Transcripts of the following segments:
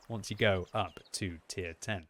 once you go up to tier 10.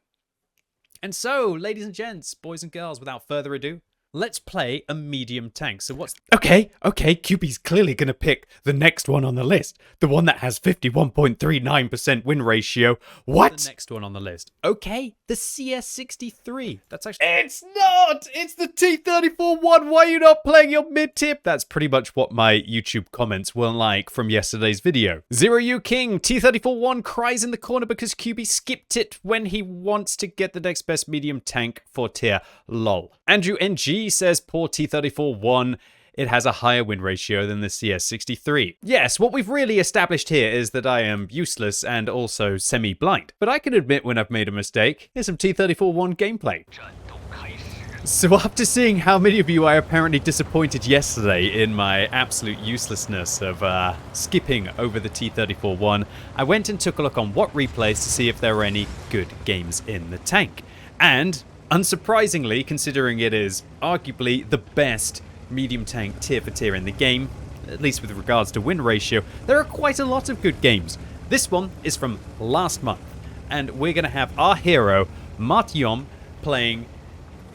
And so, ladies and gents, boys and girls, without further ado, let's play a medium tank. So what's... Okay, QB's clearly going to pick the next one on the list. The one that has 51.39% win ratio. What? The next one on the list. Okay, the CS63. That's actually... It's not! It's the T34-1. Why are you not playing your mid-tip? That's pretty much what my YouTube comments were like from yesterday's video. Zero U King, T34-1 cries in the corner because QB skipped it when he wants to get the next best medium tank for tier. Lol. Andrew NG says poor T34-1, it has a higher win ratio than the CS63. Yes, what we've really established here is that I am useless and also semi-blind. But I can admit when I've made a mistake. Here's some T34-1 gameplay. So after seeing how many of you I apparently disappointed yesterday in my absolute uselessness of skipping over the T34-1, I went and took a look on what replays to see if there were any good games in the tank. And unsurprisingly, considering it is arguably the best medium tank tier for tier in the game, at least with regards to win ratio, there are quite a lot of good games. This one is from last month, and we're going to have our hero, Martjom, playing,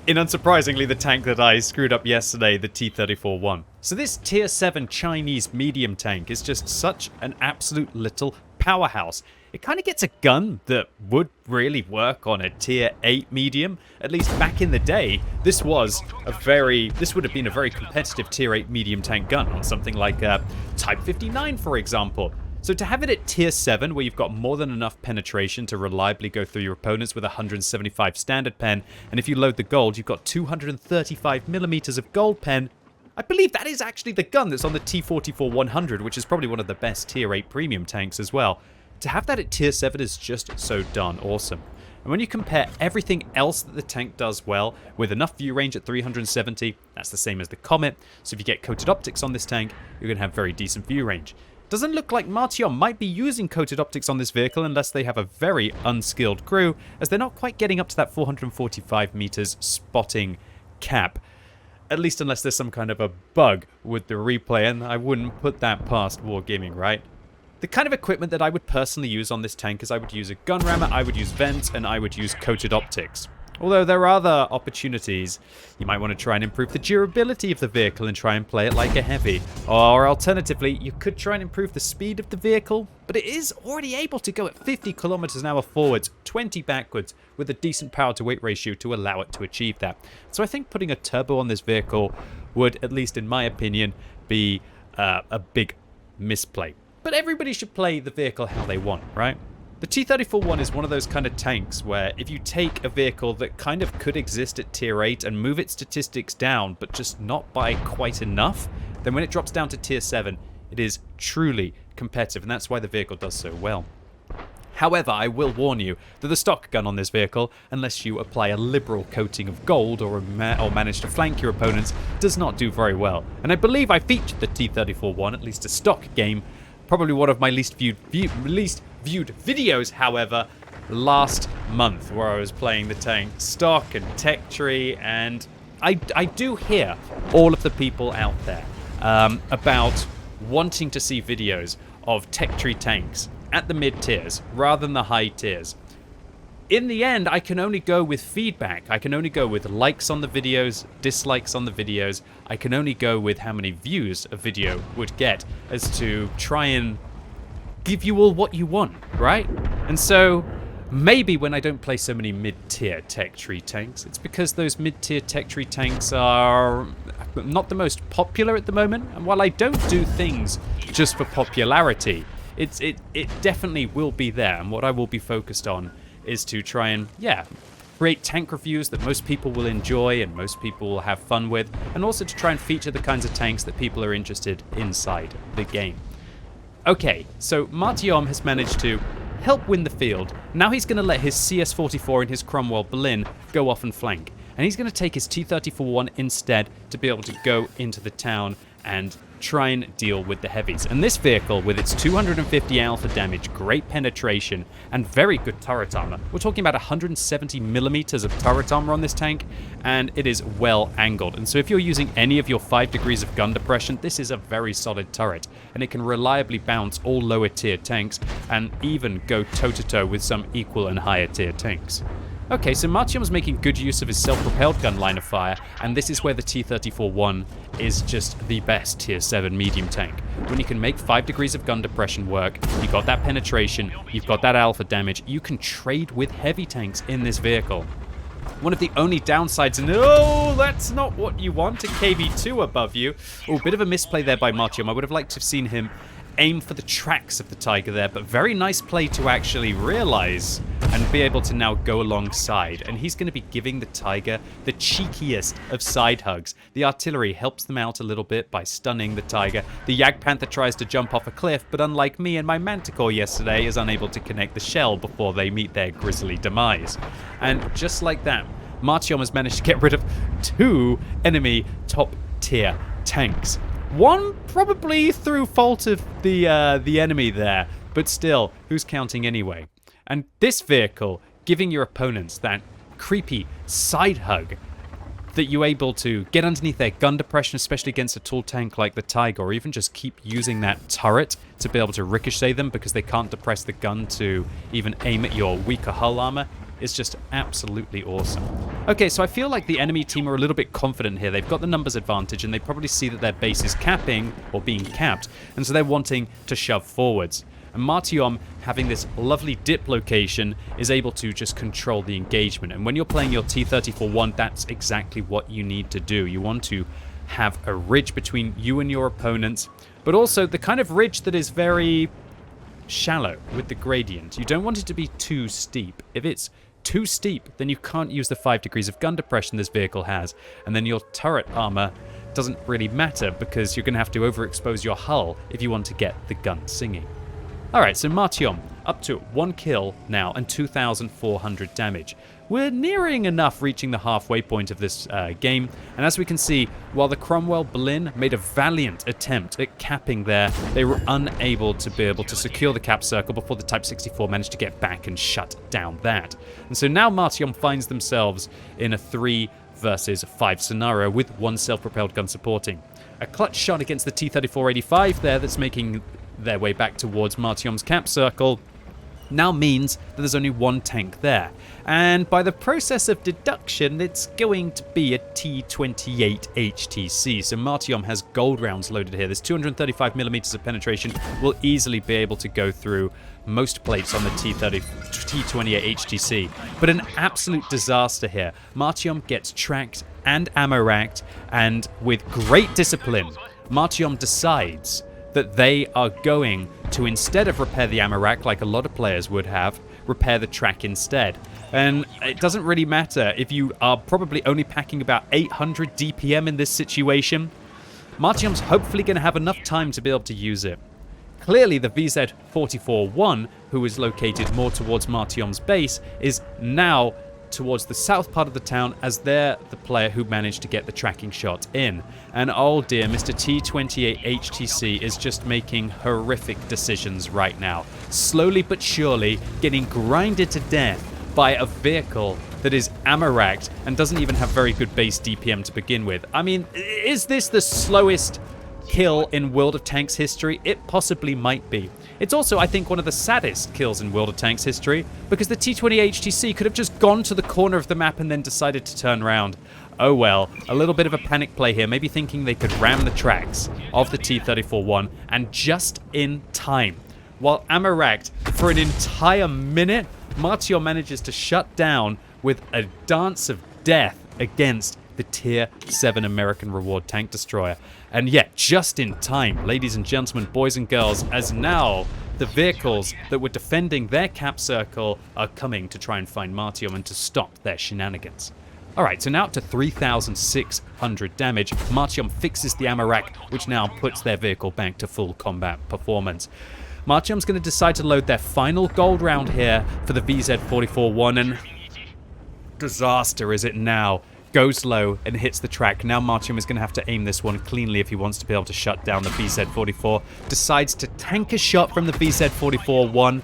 in unsurprisingly, the tank that I screwed up yesterday, the T34-1. So this tier 7 Chinese medium tank is just such an absolute little powerhouse. It kind of gets a gun that would really work on a tier 8 medium. At least back in the day, this would have been a very competitive tier 8 medium tank gun on something like Type 59, for example. So to have it at tier 7, where you've got more than enough penetration to reliably go through your opponents with 175 standard pen, and if you load the gold, you've got 235 millimeters of gold pen, I believe that is actually the gun that's on the T44-100, which is probably one of the best tier 8 premium tanks as well. To have that at tier 7 is just so darn awesome. And when you compare everything else that the tank does well, with enough view range at 370, that's the same as the Comet, so if you get coated optics on this tank, you're going to have very decent view range. Doesn't look like Martjom might be using coated optics on this vehicle unless they have a very unskilled crew, as they're not quite getting up to that 445 meters spotting cap. At least unless there's some kind of a bug with the replay, and I wouldn't put that past Wargaming, right? The kind of equipment that I would personally use on this tank is I would use a gun rammer, I would use vents, and I would use coated optics. Although there are other opportunities. You might want to try and improve the durability of the vehicle and try and play it like a heavy. Or alternatively, you could try and improve the speed of the vehicle, but it is already able to go at 50 kilometers an hour forwards, 20 backwards, with a decent power to weight ratio to allow it to achieve that. So I think putting a turbo on this vehicle would, at least in my opinion, be a big misplay. But everybody should play the vehicle how they want, right? The T34-1 is one of those kind of tanks where if you take a vehicle that kind of could exist at tier 8 and move its statistics down, but just not by quite enough, then when it drops down to tier 7, it is truly competitive, and that's why the vehicle does so well. However, I will warn you that the stock gun on this vehicle, unless you apply a liberal coating of gold or manage to flank your opponents, does not do very well. And I believe I featured the T34-1, at least a stock game, probably one of my least viewed videos, however, last month, where I was playing the tank stock and tech tree, and I do hear all of the people out there about wanting to see videos of tech tree tanks at the mid tiers rather than the high tiers. In the end, I can only go with feedback. I can only go with likes on the videos, dislikes on the videos. I can only go with how many views a video would get as to try and give you all what you want, right? And so maybe when I don't play so many mid-tier tech tree tanks, it's because those mid-tier tech tree tanks are not the most popular at the moment. And while I don't do things just for popularity, it definitely will be there. And what I will be focused on is to try and, create tank reviews that most people will enjoy and most people will have fun with, and also to try and feature the kinds of tanks that people are interested inside the game. Okay, so Martjom has managed to help win the field. Now he's going to let his CS44 and his Cromwell Berlin go off and flank. And he's going to take his T34-1 instead to be able to go into the town and try and deal with the heavies. And this vehicle, with its 250 alpha damage, great penetration, and very good turret armor. We're talking about 170 millimeters of turret armor on this tank, and it is well angled. And so if you're using any of your 5 degrees of gun depression, this is a very solid turret, and it can reliably bounce all lower tier tanks and even go toe-to-toe with some equal and higher tier tanks. Okay, so Martjom's making good use of his self-propelled gun line of fire, and this is where the T-34-1 is just the best tier 7 medium tank. When you can make 5 degrees of gun depression work, you got that penetration, you've got that alpha damage, you can trade with heavy tanks in this vehicle. One of the only downsides, and oh, that's not what you want, a KV-2 above you. Oh, bit of a misplay there by Martjom. I would have liked to have seen him aim for the tracks of the Tiger there, but very nice play to actually realize and be able to now go alongside. And he's going to be giving the Tiger the cheekiest of side hugs. The artillery helps them out a little bit by stunning the Tiger. The Jagdpanther tries to jump off a cliff, but unlike me and my Manticore yesterday, is unable to connect the shell before they meet their grisly demise. And just like that, Martjom has managed to get rid of 2 enemy top tier tanks. One probably through fault of the enemy there, but still, who's counting anyway? And this vehicle, giving your opponents that creepy side hug that you're able to get underneath their gun depression, especially against a tall tank like the Tiger, or even just keep using that turret to be able to ricochet them because they can't depress the gun to even aim at your weaker hull armor, is just absolutely awesome. Okay, so I feel like the enemy team are a little bit confident here. They've got the numbers advantage, and they probably see that their base is capping, or being capped, and so they're wanting to shove forwards. And Martjom, having this lovely dip location, is able to just control the engagement. And when you're playing your T-34-1, that's exactly what you need to do. You want to have a ridge between you and your opponents, but also the kind of ridge that is very shallow with the gradient. You don't want it to be too steep. If it's too steep, then you can't use the 5 degrees of gun depression this vehicle has, and then your turret armor doesn't really matter because you're going to have to overexpose your hull if you want to get the gun singing. Alright, so Martjom up to 1 kill now and 2,400 damage. We're nearing enough reaching the halfway point of this game, and as we can see, while the Cromwell Berlin made a valiant attempt at capping there, they were unable to be able to secure the cap circle before the Type 64 managed to get back and shut down that. And so now Martjom finds themselves in a 3 versus 5 scenario with 1 self-propelled gun supporting. A clutch shot against the T-34-85 there that's making their way back towards Martjom's cap circle now means that there's only 1 tank there. And by the process of deduction, it's going to be a T-28 HTC. So Martjom has gold rounds loaded here. There's 235 millimeters of penetration. Will easily be able to go through most plates on the T-28 HTC. But an absolute disaster here. Martjom gets tracked and ammo racked, and with great discipline, Martjom decides that they are going to, instead of repair the ammo rack like a lot of players would have, repair the track instead. And it doesn't really matter if you are probably only packing about 800 DPM in this situation. Martjom's hopefully going to have enough time to be able to use it. Clearly the VZ-44-1, who is located more towards Martjom's base, is now towards the south part of the town, as they're the player who managed to get the tracking shot in. And oh dear, Mr. T-28 HTC is just making horrific decisions right now. Slowly but surely getting grinded to death by a vehicle that is ammo racked and doesn't even have very good base DPM to begin with. I mean, is this the slowest kill in World of Tanks history? It possibly might be. It's also, I think, one of the saddest kills in World of Tanks history, because the T-20 HTC could have just gone to the corner of the map and then decided to turn around. Oh well, a little bit of a panic play here, maybe thinking they could ram the tracks of the T-34-1, and just in time, while ammo racked for an entire minute, Martjom manages to shut down with a dance of death against the Tier 7 American Reward Tank Destroyer. And yet, just in time, ladies and gentlemen, boys and girls, as now the vehicles that were defending their cap circle are coming to try and find Martjom and to stop their shenanigans. Alright, so now up to 3,600 damage. Martjom fixes the ammo rack, which now puts their vehicle back to full combat performance. Martjom's going to decide to load their final gold round here for the VZ-44-1, and disaster is it now. goes low and hits the track. Now Martjom is going to have to aim this one cleanly if he wants to be able to shut down the BZ-44. Decides to tank a shot from the BZ-44-1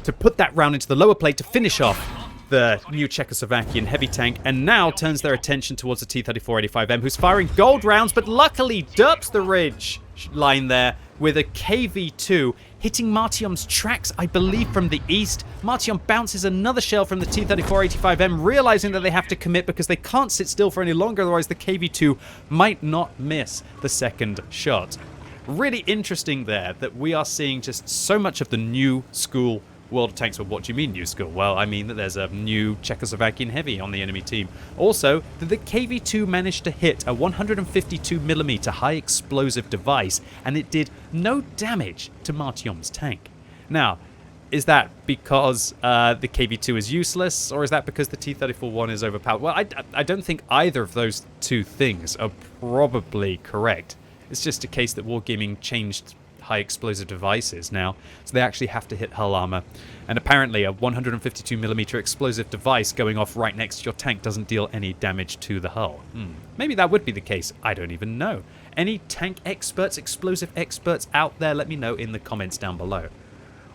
to put that round into the lower plate to finish off the new Czechoslovakian heavy tank, and now turns their attention towards the T-34-85M, who's firing gold rounds, but luckily derps the ridge line there with a KV-2, hitting Martjom's tracks, I believe, from the east. Martjom bounces another shell from the T-34-85M, realizing that they have to commit because they can't sit still for any longer, otherwise the KV-2 might not miss the second shot. Really interesting there that we are seeing just so much of the new school World of Tanks. Well, what do you mean new school? Well, I mean that there's a new Czechoslovakian heavy on the enemy team. Also, that the KV-2 managed to hit a 152mm high explosive device, and it did no damage to Martjom's tank. Now, is that because the KV-2 is useless, or is that because the T-34-1 is overpowered? Well, I don't think either of those two things are probably correct. It's just a case that Wargaming changed high explosive devices now, so they actually have to hit hull armor. And apparently a 152mm explosive device going off right next to your tank doesn't deal any damage to the hull. Maybe that would be the case. I don't even know. Any tank experts, explosive experts out there, let me know in the comments down below.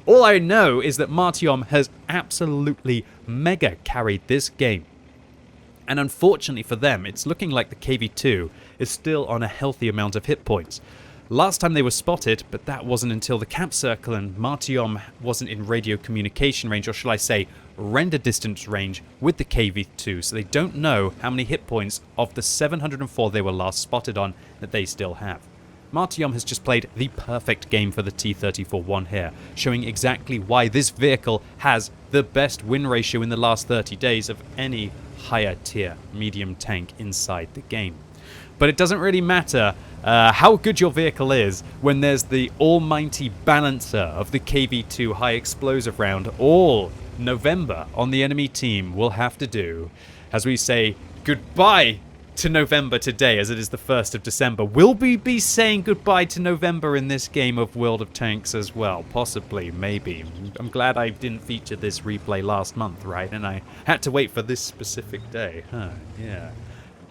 All I know is that Martjom has absolutely mega carried this game. And unfortunately for them, it's looking like the KV-2 is still on a healthy amount of hit points. Last time they were spotted, but that wasn't until the cap circle and Martjom wasn't in radio communication range, or shall I say render distance range, with the KV-2, so they don't know how many hit points of the 704 they were last spotted on that they still have. Martjom has just played the perfect game for the T-34-1 here, showing exactly why this vehicle has the best win ratio in the last 30 days of any higher tier medium tank inside the game. But it doesn't really matter how good your vehicle is when there's the almighty balancer of the KV-2 high explosive round. All November on the enemy team will have to do, as we say goodbye to November today, as it is the 1st of December. Will we be saying goodbye to November in this game of World of Tanks as well? Possibly, maybe. I'm glad I didn't feature this replay last month, right? And I had to wait for this specific day. Yeah.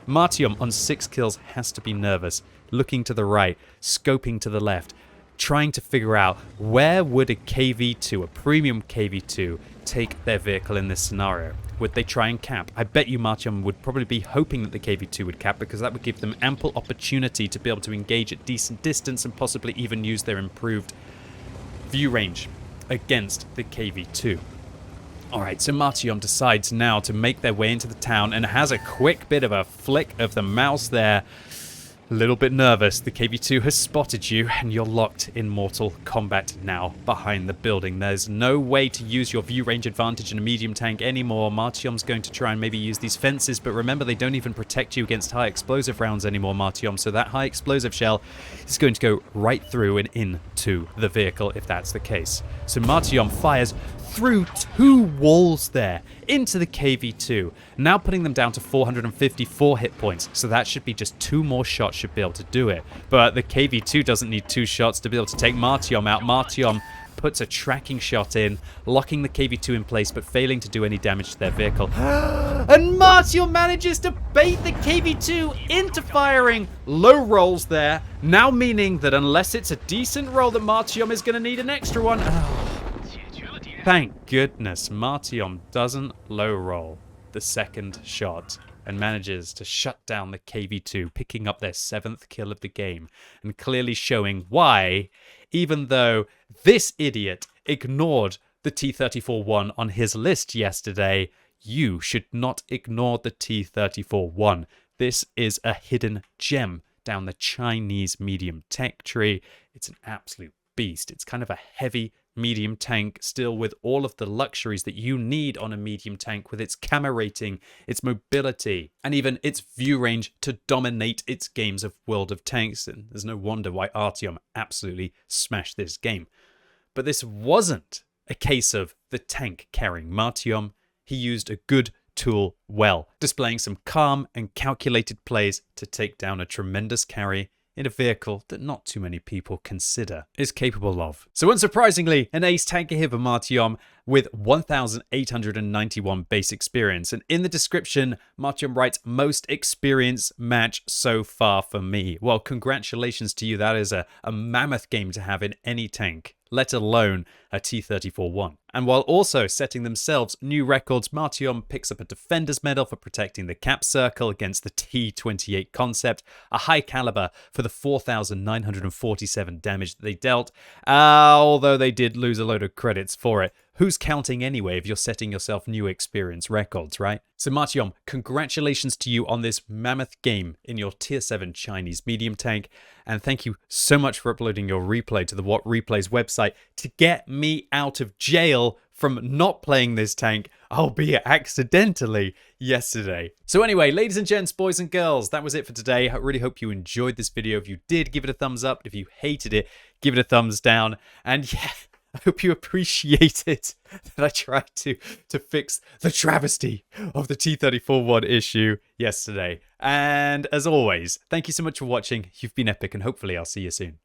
Martjom on 6 kills has to be nervous, looking to the right, scoping to the left, trying to figure out where would a KV-2, a premium KV-2, take their vehicle in this scenario. Would they try and cap? I bet you Martjom would probably be hoping that the KV-2 would cap, because that would give them ample opportunity to be able to engage at decent distance and possibly even use their improved view range against the KV-2. Alright, so Martjom decides now to make their way into the town and has a quick bit of a flick of the mouse there. A little bit nervous. The KV-2 has spotted you and you're locked in mortal combat now behind the building. There's no way to use your view range advantage in a medium tank anymore. Martjom's going to try and maybe use these fences, but remember they don't even protect you against high explosive rounds anymore, Martjom, so that high explosive shell is going to go right through and into the vehicle if that's the case. So Martjom fires through 2 walls there into the KV-2, now putting them down to 454 hit points, so that should be just 2 more shots should be able to do it. But the KV-2 doesn't need 2 shots to be able to take Martjom out. Martjom puts a tracking shot in, locking the KV-2 in place but failing to do any damage to their vehicle. And Martjom manages to bait the KV-2 into firing. Low rolls there, now meaning that unless it's a decent roll that Martjom is going to need an extra one. Thank goodness Martjom doesn't low roll the second shot and manages to shut down the KV-2, picking up their 7th kill of the game and clearly showing why, even though this idiot ignored the T-34-1 on his list yesterday, you should not ignore the T-34-1. This is a hidden gem down the Chinese medium tank tree. It's an absolute beast. It's kind of a heavy medium tank, still with all of the luxuries that you need on a medium tank, with its camera rating, its mobility, and even its view range to dominate its games of World of Tanks. And there's no wonder why Artyom absolutely smashed this game. But this wasn't a case of the tank carrying Martjom. He used a good tool well, displaying some calm and calculated plays to take down a tremendous carry in a vehicle that not too many people consider is capable of. So unsurprisingly, an ace tanker here for Martjom, with 1,891 base experience. And in the description, Martjom writes, most experience match so far for me. Well, congratulations to you. That is a mammoth game to have in any tank, let alone a T-34-1. And while also setting themselves new records, Martjom picks up a Defender's Medal for protecting the cap circle against the T-28 concept, a high caliber for the 4,947 damage that they dealt, although they did lose a load of credits for it. Who's counting anyway if you're setting yourself new experience records, right? So Martjom, congratulations to you on this mammoth game in your Tier 7 Chinese medium tank, and thank you so much for uploading your replay to the What Replays website to get me out of jail from not playing this tank, albeit accidentally, yesterday. So anyway, ladies and gents, boys and girls, that was it for today. I really hope you enjoyed this video. If you did, give it a thumbs up. If you hated it, give it a thumbs down. And yeah, I hope you appreciated that I tried to fix the travesty of the T-34-1 issue yesterday. And as always, thank you so much for watching. You've been epic, and hopefully I'll see you soon.